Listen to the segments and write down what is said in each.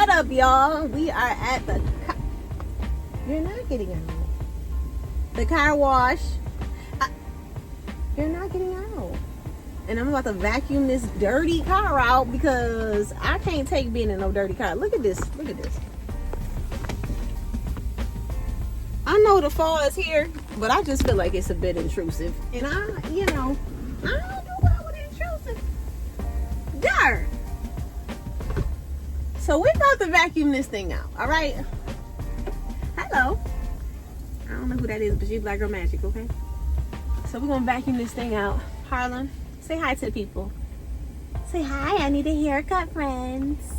What up, y'all? We are at the you're not getting out. The car wash. You're not getting out. And I'm about to vacuum this dirty car out because I can't take being in no dirty car. Look at this. Look at this. I know the fall is here, but I just feel like it's a bit intrusive. And I don't do well with intrusive dirt. So we're about to vacuum this thing out, all right? Hello. I don't know who that is, but she's Black Girl Magic, okay? So we're gonna vacuum this thing out. Harlan, say hi to the people. Say hi, I need a haircut, friends.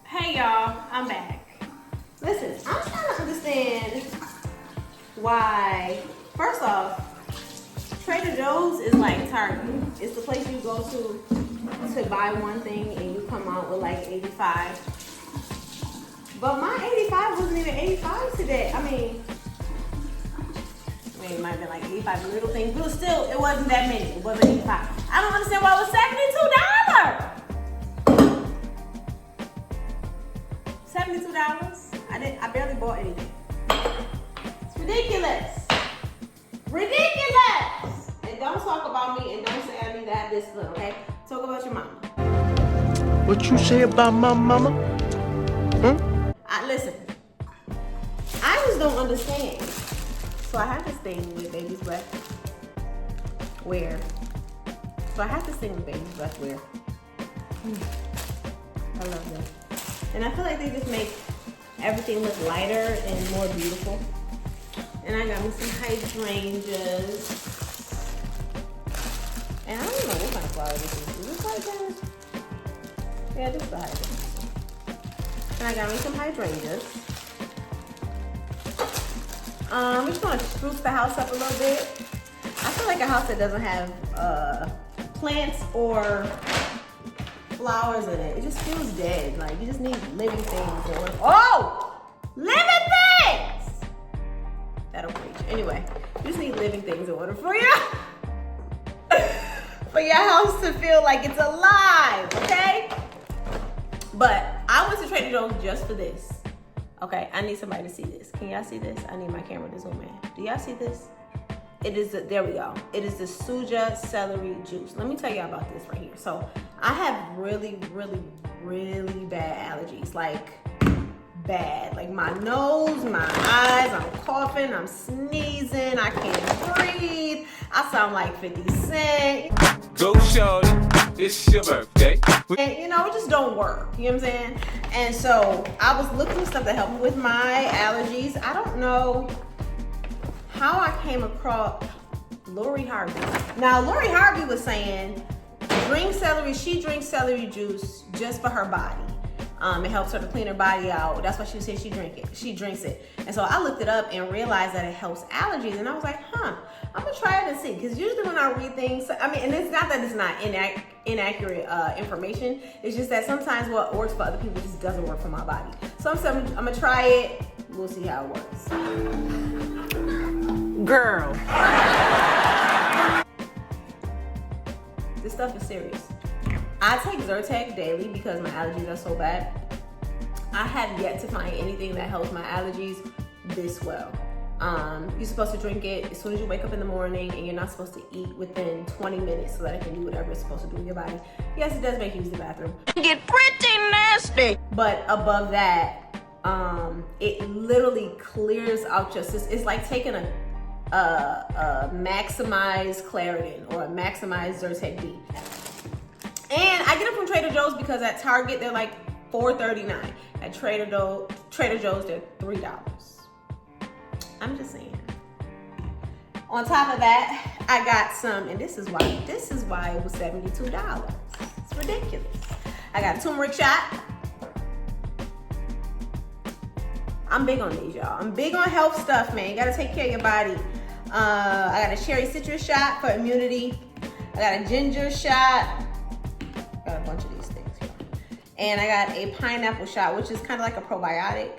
Hey y'all, I'm back. Listen, I'm trying to understand why, first off, Trader Joe's is like Target. It's the place you go to buy one thing and you come out with like 85. But my 85 wasn't even 85 today. I mean, it might have been like 85 little things, but still, it wasn't that many. It wasn't 85. I don't understand why it was $72. $72. I barely bought anything. It's ridiculous. Ridiculous! And don't talk about me and don't say I need to have discipline, okay? Talk about your mama. What you say about my mama? Listen, I just don't understand. So I have this thing with baby's breath wear. I love them. And I feel like they just make everything look lighter and more beautiful. And I got me some hydrangeas. And I don't know what kind of flower this is. Is this hydrangea? Yeah, this is the hydrangea. And I got me some hydrangeas. I'm just gonna spruce the house up a little bit. I feel like a house that doesn't have plants or flowers in it just feels dead. Like you just need living things. Living things! That'll preach. Anyway, you just need living things in order for your house to feel like it's alive, okay? But I went to Trader Joe's just for this. Okay, I need somebody to see this. Can y'all see this? I need my camera to zoom in. Do y'all see this? It is there we go. It is the Suja celery juice. Let me tell y'all about this right here. So I have really, really, really bad allergies. Like bad. Like my nose, my eyes, I'm coughing, I'm sneezing, I can't breathe. I sound like 50 Cent. Go shorty, it's your birthday. And it just don't work. You know what I'm saying? And so I was looking for stuff to help me with my allergies. I don't know how I came across Lori Harvey. Now, Lori Harvey was saying, she drinks celery juice just for her body. It helps her to clean her body out. That's why she said she drinks it. And so I looked it up and realized that it helps allergies. And I was like, I'm gonna try it and see. Because usually when I read things, and it's not that it's not inaccurate information. It's just that sometimes what works for other people just doesn't work for my body. So I'm gonna try it. We'll see how it works. Girl. This stuff is serious. I take Zyrtec daily because my allergies are so bad. I have yet to find anything that helps my allergies this well. You're supposed to drink it as soon as you wake up in the morning, and you're not supposed to eat within 20 minutes so that it can do whatever it's supposed to do in your body. Yes, it does make you use the bathroom. Get pretty nasty. But above that, it literally clears out your system. It's like taking a maximized Claritin or a maximized Zyrtec D. And I get it from Trader Joe's because at Target they're like $4.39. At Trader Joe's they're $3. I'm just saying. On top of that, I got some, and this is why it was $72. It's ridiculous. I got a turmeric shot. I'm big on these, y'all. I'm big on health stuff, man. You gotta take care of your body. I got a cherry citrus shot for immunity. I got a ginger shot. Got a bunch of these things, y'all. And I got a pineapple shot, which is kind of like a probiotic.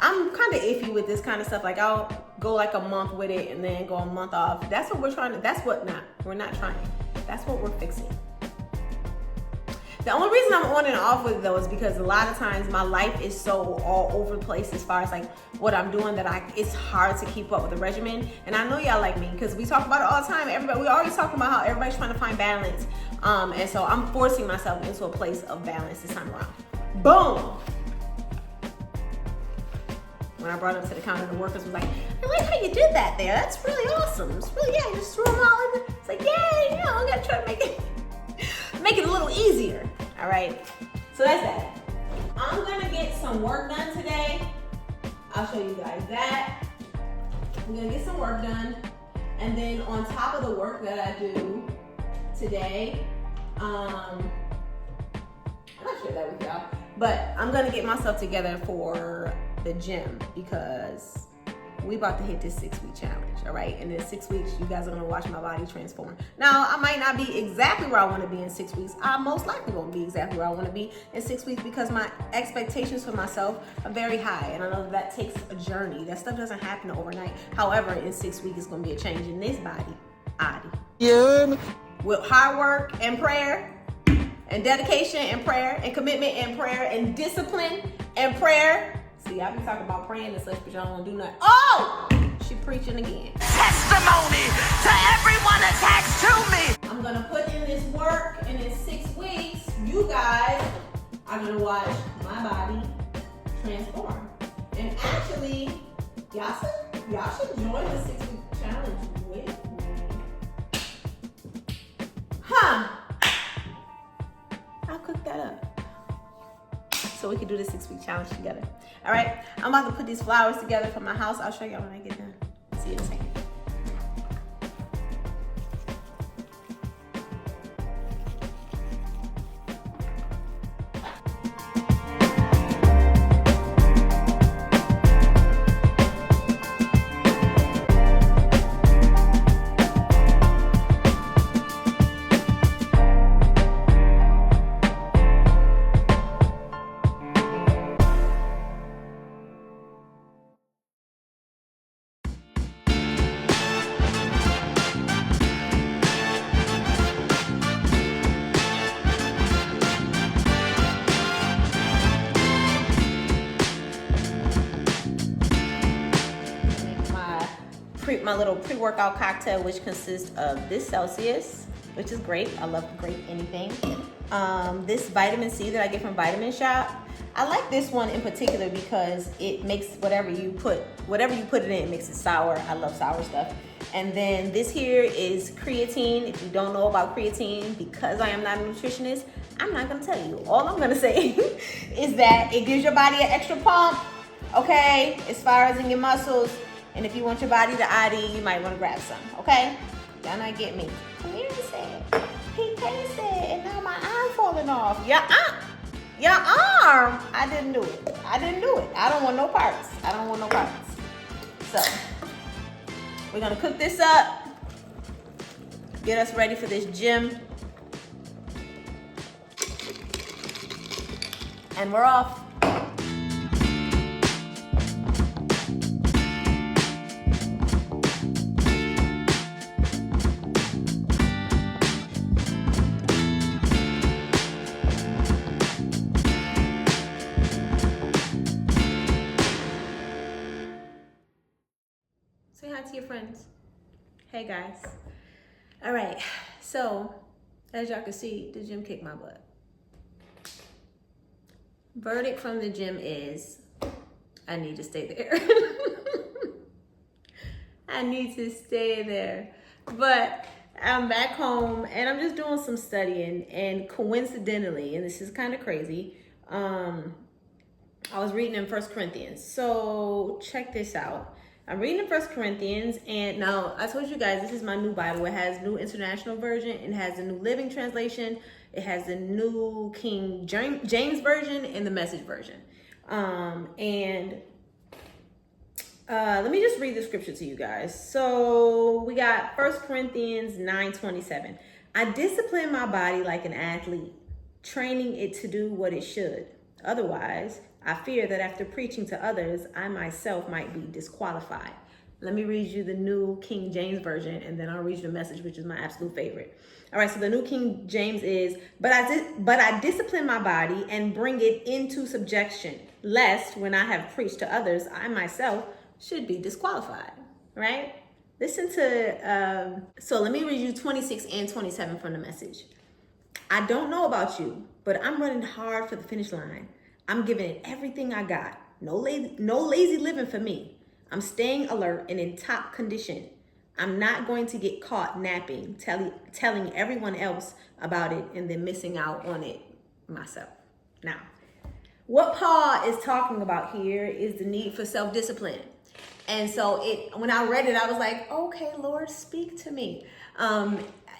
I'm kind of iffy with this kind of stuff. Like I'll go like a month with it and then go a month off. That's what we're trying to, we're not trying. That's what we're fixing. The only reason I'm on and off with it though is because a lot of times my life is so all over the place as far as like what I'm doing that it's hard to keep up with the regimen. And I know y'all like me because we talk about it all the time. We always talk about how everybody's trying to find balance. And so I'm forcing myself into a place of balance this time around. Boom! When I brought it up to the counter, the workers was like, I like how you did that there. That's really awesome. It's really, yeah, you just threw them all in. It's like, yay, you know, I gotta try to make it a little easier. All right, so that's that. I'm gonna get some work done today. I'll show you guys that. I'm gonna get some work done. And then on top of the work that I do today, I'm not sure that with y'all, but I'm gonna get myself together for the gym because we about to hit this 6-week challenge, all right? And in 6 weeks, you guys are gonna watch my body transform. Now, I might not be exactly where I wanna be in 6 weeks. I most likely won't be exactly where I wanna be in 6 weeks because my expectations for myself are very high. And I know that takes a journey. That stuff doesn't happen overnight. However, in 6 weeks, it's gonna be a change in this body. Yeah. With hard work and prayer, and dedication and prayer, and commitment and prayer, and discipline and prayer. See, I be talking about praying and such, but y'all don't do nothing. Oh! She preaching again. Testimony to everyone attached to me. I'm gonna put in this work, and in 6 weeks, you guys are gonna watch my body transform. And actually, y'all should join the 6-week challenge with me. Huh? I'll cook that up so we can do the 6-week challenge together. All right, I'm about to put these flowers together for my house. I'll show y'all when I get done. See you in a second. My little pre-workout cocktail, which consists of this Celsius, which is great. I love great anything. This vitamin C that I get from Vitamin Shop. I like this one in particular because it makes whatever you put it in, it makes it sour. I love sour stuff. And then this here is creatine. If you don't know about creatine, because I am not a nutritionist, I'm not gonna tell you. All I'm gonna say is that it gives your body an extra pump, okay, as far as in your muscles. And if you want your body to ID, you might want to grab some, okay? Y'all not get me. Amir said, he tasted it, and now my arm falling off. Your arm. I didn't do it. I don't want no parts. So, we're going to cook this up, get us ready for this gym, and we're off. Say hi to your friends. Hey guys. All right, so as y'all can see, the gym kicked my butt. Verdict from the gym is I need to stay there. I need to stay there. But I'm back home and I'm just doing some studying, and coincidentally, and this is kind of crazy, I was reading in 1 Corinthians. So check this out. I'm reading First Corinthians, and now I told you guys this is my new Bible. It has New International Version, it has the New Living Translation, it has the New King James Version, and the Message Version. Let me just read the scripture to you guys. So we got 1 Corinthians 9:27. I discipline my body like an athlete, training it to do what it should. Otherwise, I fear that after preaching to others, I myself might be disqualified. Let me read you the New King James Version, and then I'll read you the Message, which is my absolute favorite. All right, so the New King James is, but I discipline my body and bring it into subjection, lest when I have preached to others, I myself should be disqualified, right? Listen to, so let me read you 26 and 27 from the Message. I don't know about you, but I'm running hard for the finish line. I'm giving it everything I got. No lazy living for me. I'm staying alert and in top condition. I'm not going to get caught napping, telling everyone else about it and then missing out on it myself. Now, what Paul is talking about here is the need for self-discipline. And so when I read it, I was like, okay, Lord, speak to me.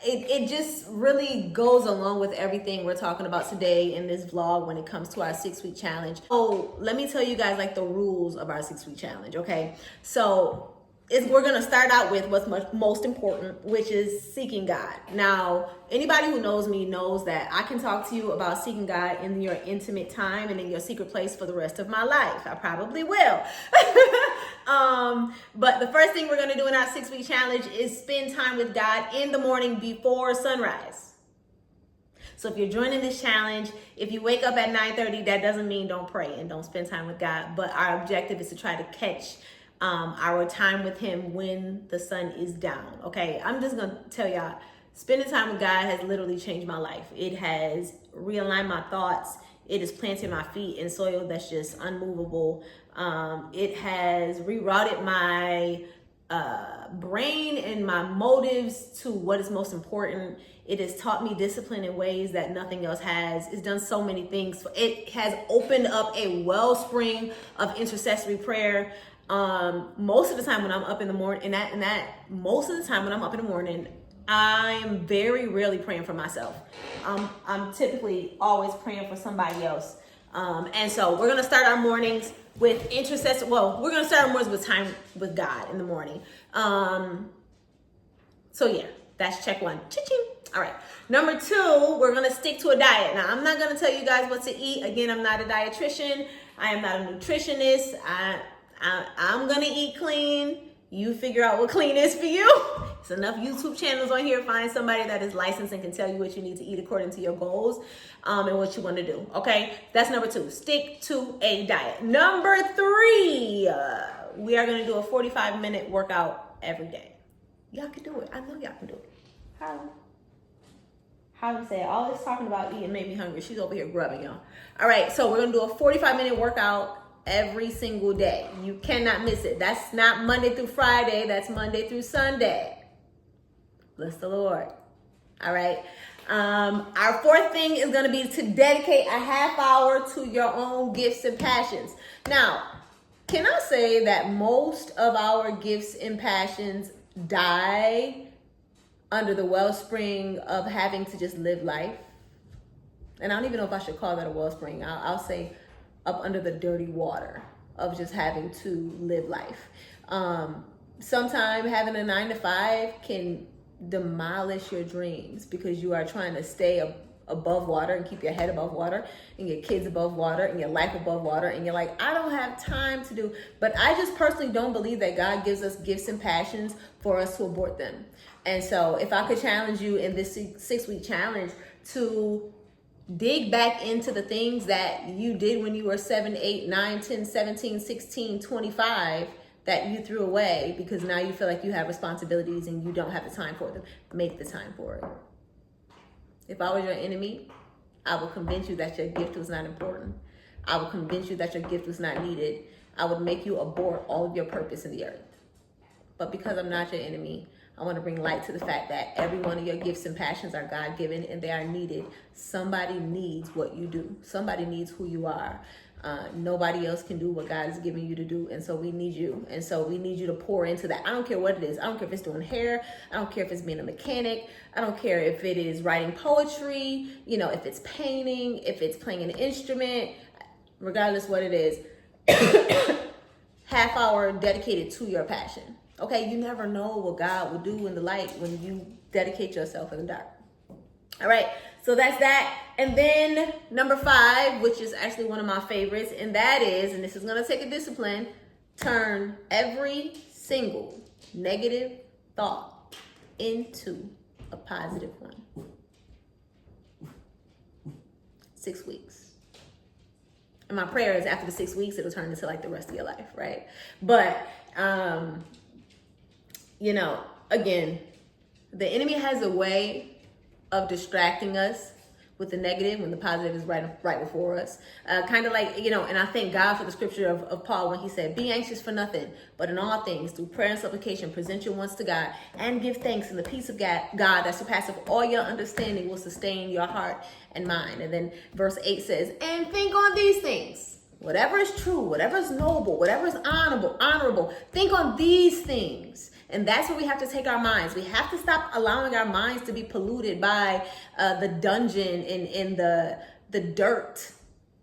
It just really goes along with everything we're talking about today in this vlog when it comes to our 6-week challenge. So let me tell you guys like the rules of our 6-week challenge, okay? So we're gonna start out with what's most important, which is seeking God. Now, anybody who knows me knows that I can talk to you about seeking God in your intimate time and in your secret place for the rest of my life. I probably will. But the first thing we're gonna do in our 6-week challenge is spend time with God in the morning before sunrise. So if you're joining this challenge, if you wake up at 9:30, that doesn't mean don't pray and don't spend time with God. But our objective is to try to catch our time with him when the sun is down. Okay, I'm just gonna tell y'all, spending time with God has literally changed my life. It has realigned my thoughts. It has planted my feet in soil that's just unmovable. It has rerouted my brain and my motives to what is most important. It has taught me discipline in ways that nothing else has. It's done so many things. It has opened up a wellspring of intercessory prayer. Most of the time when I'm up in the morning, most of the time when I'm up in the morning, I'm very rarely praying for myself. I'm typically always praying for somebody else. And so we're gonna start our mornings with intercession. Well, we're gonna start our mornings with time with God in the morning. So yeah, that's check one. Cha-ching. All right. Number 2, we're gonna stick to a diet. Now, I'm not gonna tell you guys what to eat. Again, I'm not a dietitian. I am not a nutritionist. I'm gonna eat clean. You figure out what clean is for you. There's enough YouTube channels on here. Find somebody that is licensed and can tell you what you need to eat according to your goals and what you want to do. Okay, that's number 2. Stick to a diet. Number 3, we are gonna do a 45-minute workout every day. Y'all can do it. I know y'all can do it. How say all this talking about eating made me hungry. She's over here grubbing, y'all. All right, so we're gonna do a 45-minute workout every single day. You cannot miss it. That's not Monday through Friday. That's Monday through Sunday. Bless the Lord. All right. Our 4th thing is going to be to dedicate a half hour to your own gifts and passions. Now, can I say that most of our gifts and passions die under the wellspring of having to just live life? And I don't even know if I should call that a wellspring. I'll say up under the dirty water of just having to live life. Sometimes having a 9-to-5 can demolish your dreams because you are trying to stay above water and keep your head above water and your kids above water and your life above water. And you're like, I don't have time to do, but I just personally don't believe that God gives us gifts and passions for us to abort them. And so if I could challenge you in this 6-week challenge to dig back into the things that you did when you were 7, 8, 9, 10, 17, 16, 25 that you threw away because now you feel like you have responsibilities and you don't have the time for them. Make the time for it. If I was your enemy, I would convince you that your gift was not important. I would convince you that your gift was not needed. I would make you abort all of your purpose in the earth. But because I'm not your enemy, I want to bring light to the fact that every one of your gifts and passions are God-given and they are needed. Somebody needs what you do. Somebody needs who you are. Nobody else can do what God is giving you to do. And so we need you. And so we need you to pour into that. I don't care what it is. I don't care if it's doing hair. I don't care if it's being a mechanic. I don't care if it is writing poetry, if it's painting, if it's playing an instrument, regardless what it is. Half hour dedicated to your passion. Okay, you never know what God will do in the light when you dedicate yourself in the dark. All right, so that's that. And then number 5, which is actually one of my favorites, and that is, and this is going to take a discipline, turn every single negative thought into a positive one. 6 weeks. And my prayer is after the 6 weeks, it'll turn into like the rest of your life, right? But, again, the enemy has a way of distracting us with the negative when the positive is right before us. Kind of like, and I thank God for the scripture of Paul when he said, be anxious for nothing, but in all things, through prayer and supplication, present your wants to God and give thanks, and the peace of God that surpasses all your understanding will sustain your heart and mind. And then verse 8 says, and think on these things. Whatever is true, whatever is noble, whatever is honorable, think on these things. And that's where we have to take our minds. We have to stop allowing our minds to be polluted by the dungeon and the dirt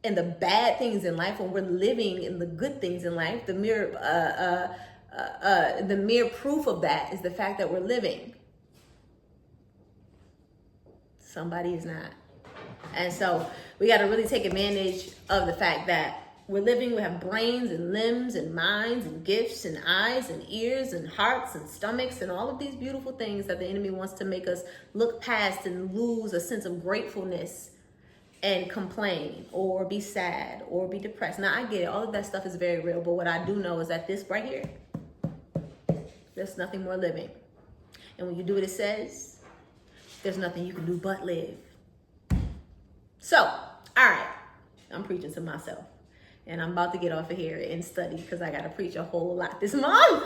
and the bad things in life when we're living in the good things in life. The mere proof of that is the fact that we're living. Somebody is not. And so we got to really take advantage of the fact that we're living, we have brains and limbs and minds and gifts and eyes and ears and hearts and stomachs and all of these beautiful things that the enemy wants to make us look past and lose a sense of gratefulness and complain or be sad or be depressed. Now, I get it. All of that stuff is very real. But what I do know is that this right here, there's nothing more living. And when you do what it says, there's nothing you can do but live. So, all right. I'm preaching to myself. And I'm about to get off of here and study because I got to preach a whole lot this month.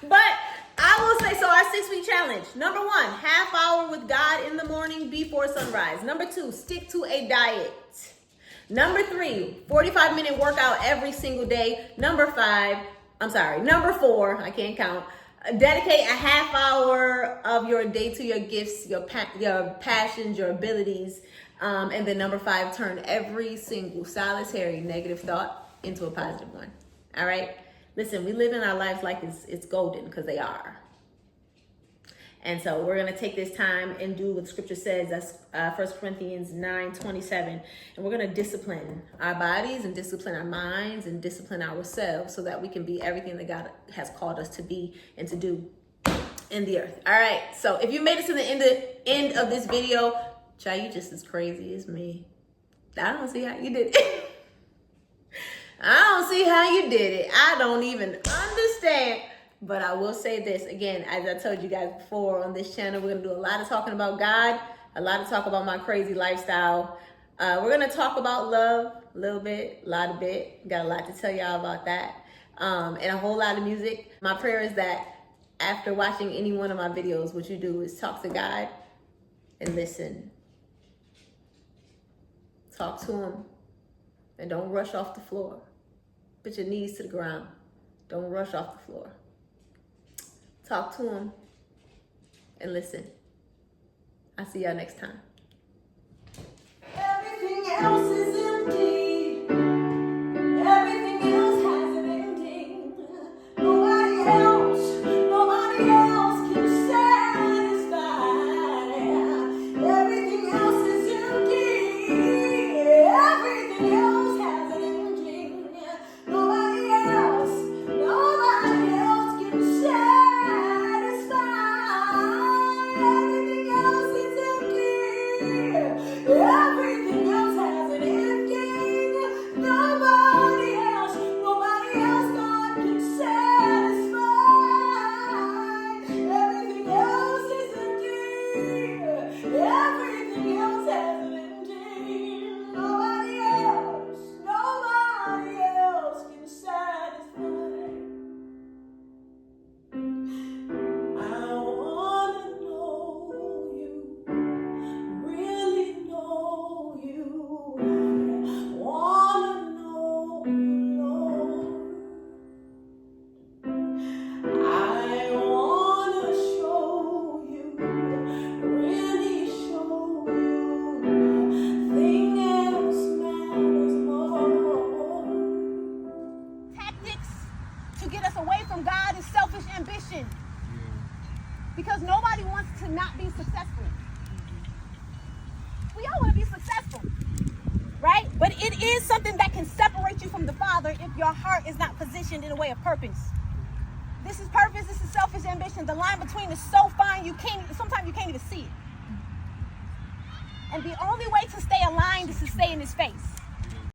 But I will say, so our 6-week challenge. Number 1, half hour with God in the morning before sunrise. Number 2, stick to a diet. Number 3, 45-minute workout every single day. Number 4, I can't count. Dedicate a half hour of your day to your gifts, your passions, your abilities. And then number 5, turn every single solitary negative thought into a positive one. All right. Listen, we live in our lives like it's golden because they are. And so we're going to take this time and do what scripture says. That's 1 Corinthians 9:27. And we're going to discipline our bodies and discipline our minds and discipline ourselves so that we can be everything that God has called us to be and to do in the earth. All right. So if you made it to the end of this video, child, you just as crazy as me. I don't see how you did it. I don't see how you did it. I don't even understand. But I will say this again, as I told you guys before on this channel, we're going to do a lot of talking about God, a lot of talk about my crazy lifestyle. We're going to talk about love a little bit, a lot of bit. Got a lot to tell y'all about that. And a whole lot of music. My prayer is that after watching any one of my videos, what you do is talk to God and listen. Talk to him and don't rush off the floor. Put your knees to the ground. Don't rush off the floor. Talk to him and listen. I'll see y'all next time. Everything else is empty. Everything else has an ending. Nobody else can satisfy. Everything else is empty. Everything else has an ending. Nobody else can satisfy. Everything else is empty. Everything else has an ending. because nobody wants to not be successful. We all want to be successful, right? But it is something that can separate you from the Father if your heart is not positioned in a way of purpose. This is purpose, this is selfish ambition. The line between is so fine, sometimes you can't even see it. And the only way to stay aligned is to stay in his face.